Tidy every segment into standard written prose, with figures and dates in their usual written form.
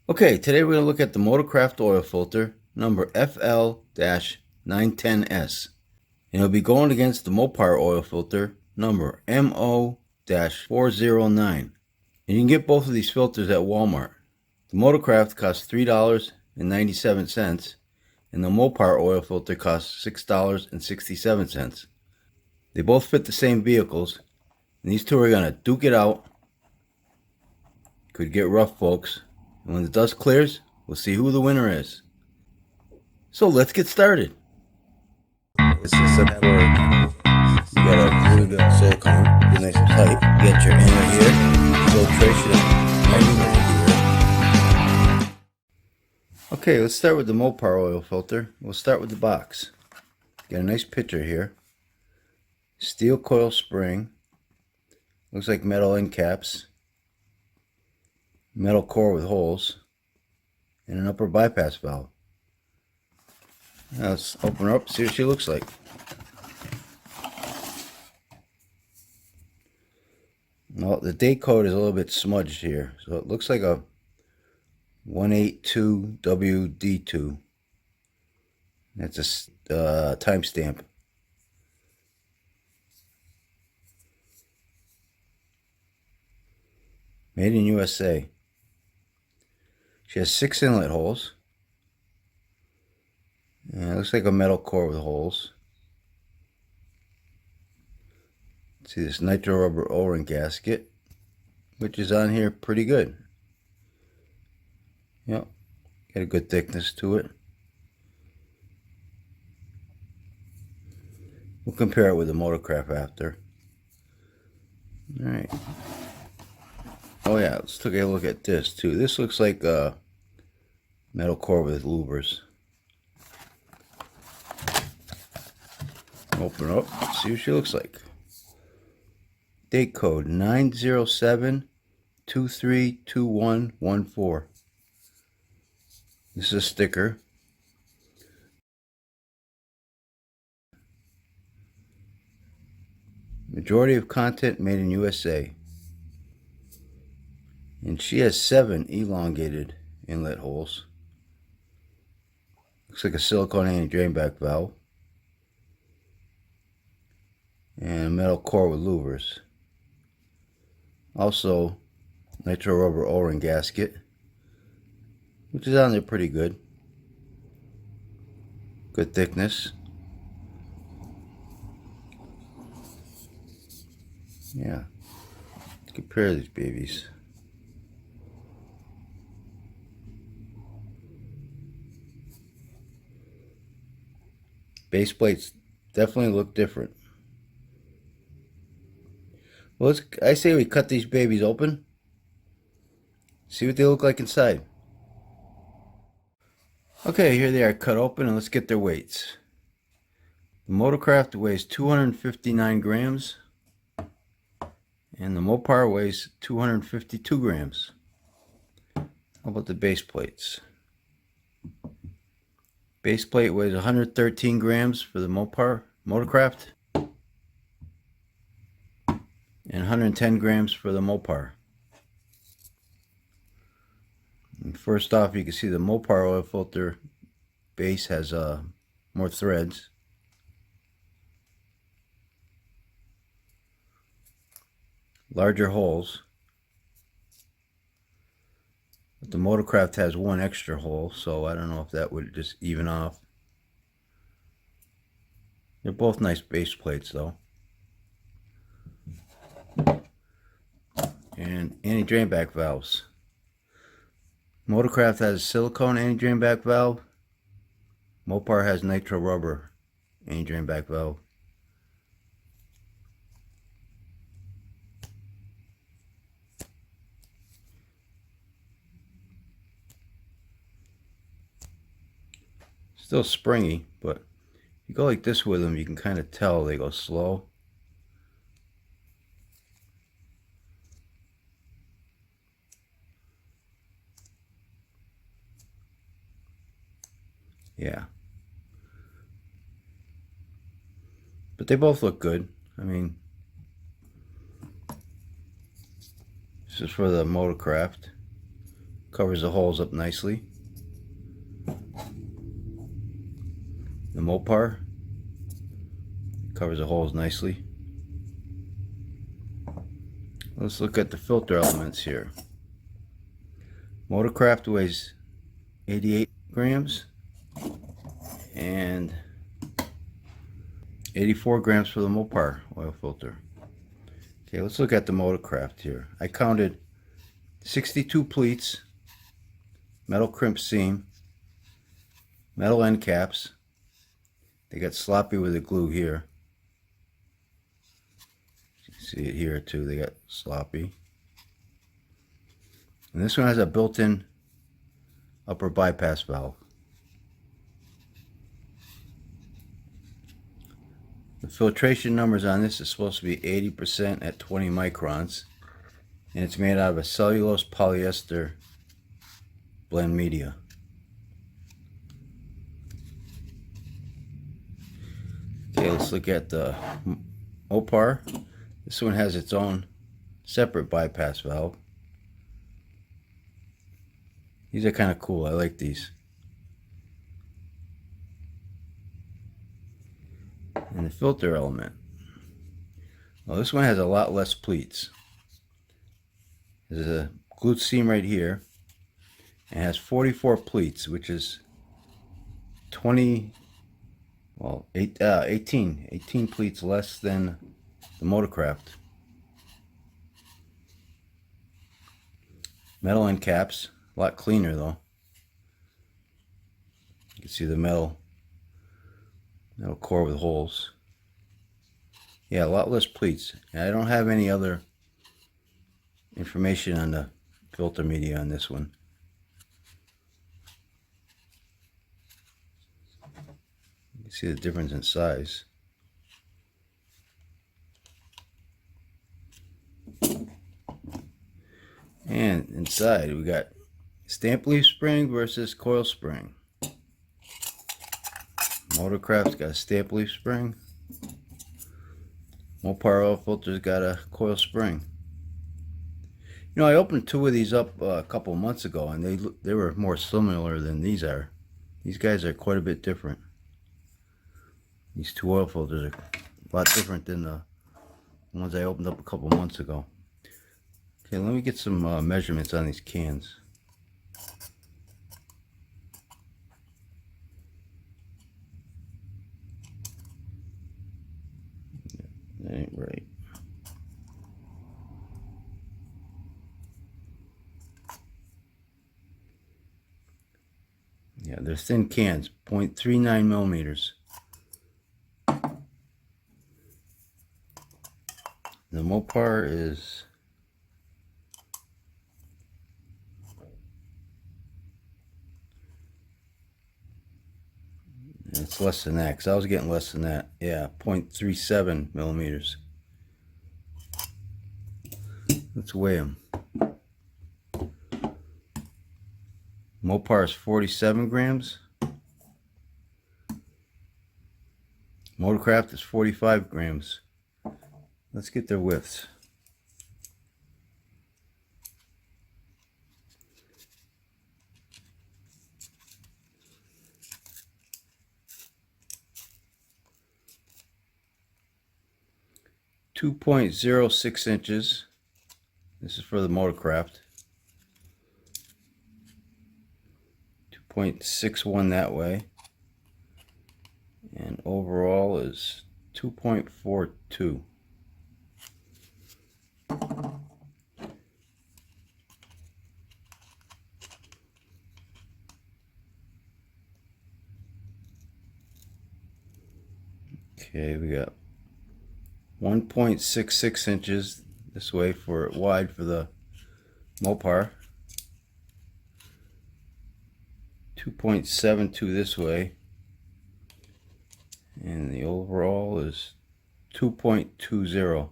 Okay, today we're going to look at the Motorcraft oil filter number FL910s. And it'll be going against the Mopar oil filter number MO-409. And you can get both of these filters at Walmart. The Motorcraft costs $3.97 and the Mopar oil filter costs $6.67. They both fit the same vehicles, and these two are going to duke it out. Could get rough, folks. And when the dust clears, we'll see who the winner is. So let's get started. This is some for you gotta glue the silicone, get nice and tight. Get your inner here, filtration anywhere here. Okay, let's start with the Mopar oil filter. We'll start with the box. Got a nice picture here. Steel coil spring. Looks like metal end caps. Metal core with holes. And an upper bypass valve. Now let's open her up, see what she looks like. Well, the date code is a little bit smudged here, so it looks like a 182WD2. That's a timestamp. Made in USA. She has 6 inlet holes. And it looks like a metal core with holes. See this nitro rubber O-ring gasket, which is on here pretty good. Yep, got a good thickness to it. We'll compare it with the Motorcraft after. Alright. Oh yeah, let's take a look at this too. This looks like a metal core with louvers. Open it up, see what she looks like. Date code 907-232114. This is a sticker. Majority of content made in USA. And she has 7 elongated inlet holes. Looks like a silicone anti-drain back valve. And a metal core with louvers. Also, nitro rubber O-ring gasket, which is on there pretty good. Good thickness. Yeah. Let's compare these babies. Base plates definitely look different. Well, I say we cut these babies open. See what they look like inside. Okay, here they are cut open, and let's get their weights. The Motorcraft weighs 259 grams. And the Mopar weighs 252 grams. How about the base plates? Base plate weighs 113 grams for the Motorcraft. And 110 grams for the Mopar. And first off, you can see the Mopar oil filter base has more threads. Larger holes. But the Motorcraft has 1 extra hole, so I don't know if that would just even off. They're both nice base plates though. And anti-drain back valves. Motorcraft has a silicone anti-drain back valve. Mopar has nitro rubber anti-drain back valve. Still springy, but if you go like this with them, you can kind of tell they go slow. Yeah. But they both look good. I mean, this is for the Motorcraft. Covers the holes up nicely. The Mopar covers the holes nicely. Let's look at the filter elements here. Motorcraft weighs 88 grams and 84 grams for the Mopar oil filter. Okay, let's look at the Motorcraft here. I counted 62 pleats, metal crimp seam, metal end caps. They got sloppy with the glue here. You can see it here too, they got sloppy. And this one has a built-in upper bypass valve. The filtration numbers on this is supposed to be 80% at 20 microns. And it's made out of a cellulose polyester blend media. Okay, let's look at the Mopar. This one has its own separate bypass valve. These are kind of cool. I like these. And the filter element. Well, this one has a lot less pleats. There's a glued seam right here. It has 44 pleats, which is 18 pleats less than the Motorcraft. Metal end caps, a lot cleaner though. You can see the metal core with holes. Yeah, a lot less pleats. And I don't have any other information on the filter media on this one. You can see the difference in size. And inside we got stamp leaf spring versus coil spring. Motorcraft's got a stamp leaf spring. Mopar oil filter's got a coil spring. You know, I opened two of these up a couple months ago, and they were more similar than these are. These guys are quite a bit different. These two oil filters are a lot different than the ones I opened up a couple months ago. Okay, let me get some measurements on these cans. That ain't right. Yeah, they're thin cans, 0.39 millimeters. The Mopar is it's less than that, because I was getting less than that. Yeah, 0.37 millimeters. Let's weigh them. Mopar is 47 grams. Motorcraft is 45 grams. Let's get their widths. .06 inches. This is for the Motorcraft. 2.61 that way. And overall is 2.42. Okay, we got 1.66 inches this way for wide for the Mopar. 2.72 this way. And the overall is 2.20.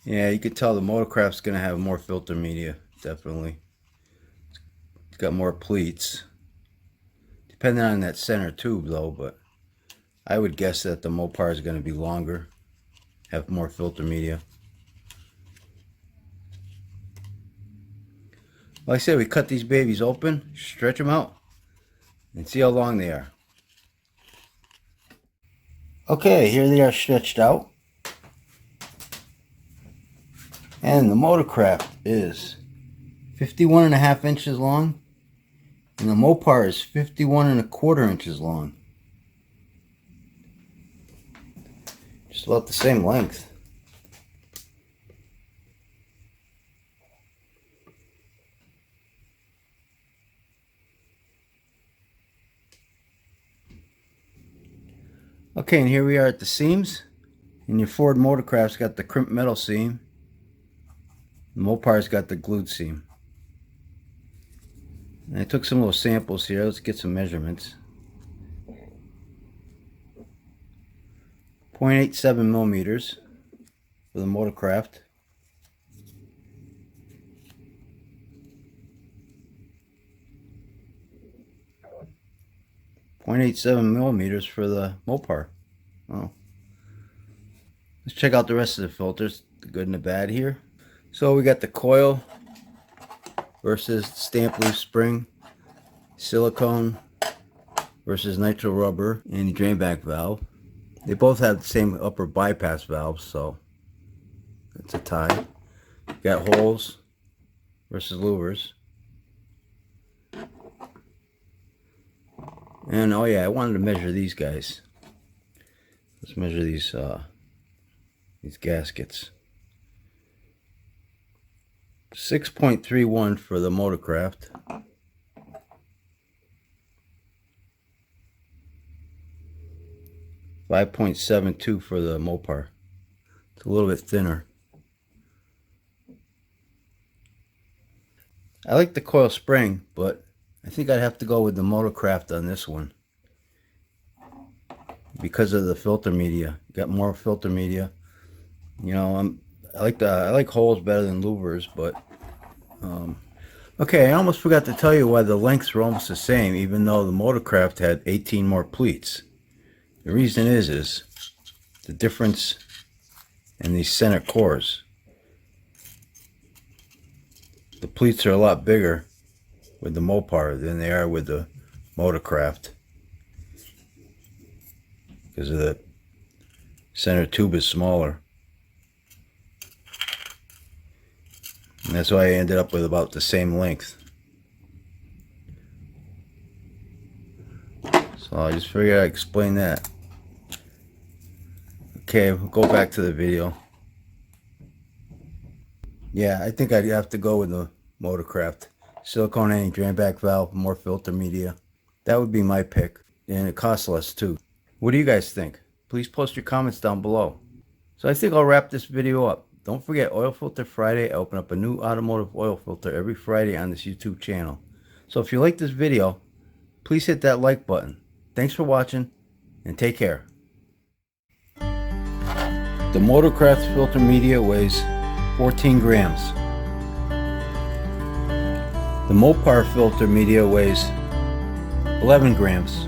Yeah, you could tell the Motorcraft's going to have more filter media, definitely. It's got more pleats. Depending on that center tube though, but I would guess that the Mopar is going to be longer. have more filter media. Like I said, we cut these babies open, stretch them out, and see how long they are. Okay, here they are stretched out. And the Motorcraft is 51.5 inches long, and the Mopar is 51.25 inches long. Just about the same length. Okay, and here we are at the seams. And your Ford Motorcraft's got the crimped metal seam. The Mopar's got the glued seam. And I took some little samples here. Let's get some measurements. 0.87 millimeters for the Motorcraft. 0.87 millimeters for the Mopar. Oh. Let's check out the rest of the filters, the good and the bad here. So we got the coil versus stamp leaf spring, silicone versus nitro rubber, and the drain back valve. They both have the same upper bypass valve, so that's a tie. Got holes versus louvers. And oh yeah, I wanted to measure these guys. Let's measure these gaskets. 6.31 for the Motorcraft. 5.72 for the Mopar. It's a little bit thinner. I like the coil spring, but I think I'd have to go with the Motorcraft on this one because of the filter media. Got more filter media. You know, I like holes better than louvers, but okay, I almost forgot to tell you why the lengths were almost the same, even though the Motorcraft had 18 more pleats. The reason is the difference in these center cores. The pleats are a lot bigger with the Mopar than they are with the Motorcraft because of the center tube is smaller. And that's why I ended up with about the same length. So I just figured I'd explain that. Okay, we'll go back to the video. Yeah, I think I'd have to go with the Motorcraft. Silicone and drain back valve, more filter media. That would be my pick. And it costs less too. What do you guys think? Please post your comments down below. So I think I'll wrap this video up. Don't forget, Oil Filter Friday. I open up a new automotive oil filter every Friday on this YouTube channel. So if you like this video, please hit that like button. Thanks for watching, and take care. The Motorcraft filter media weighs 14 grams. The Mopar filter media weighs 11 grams.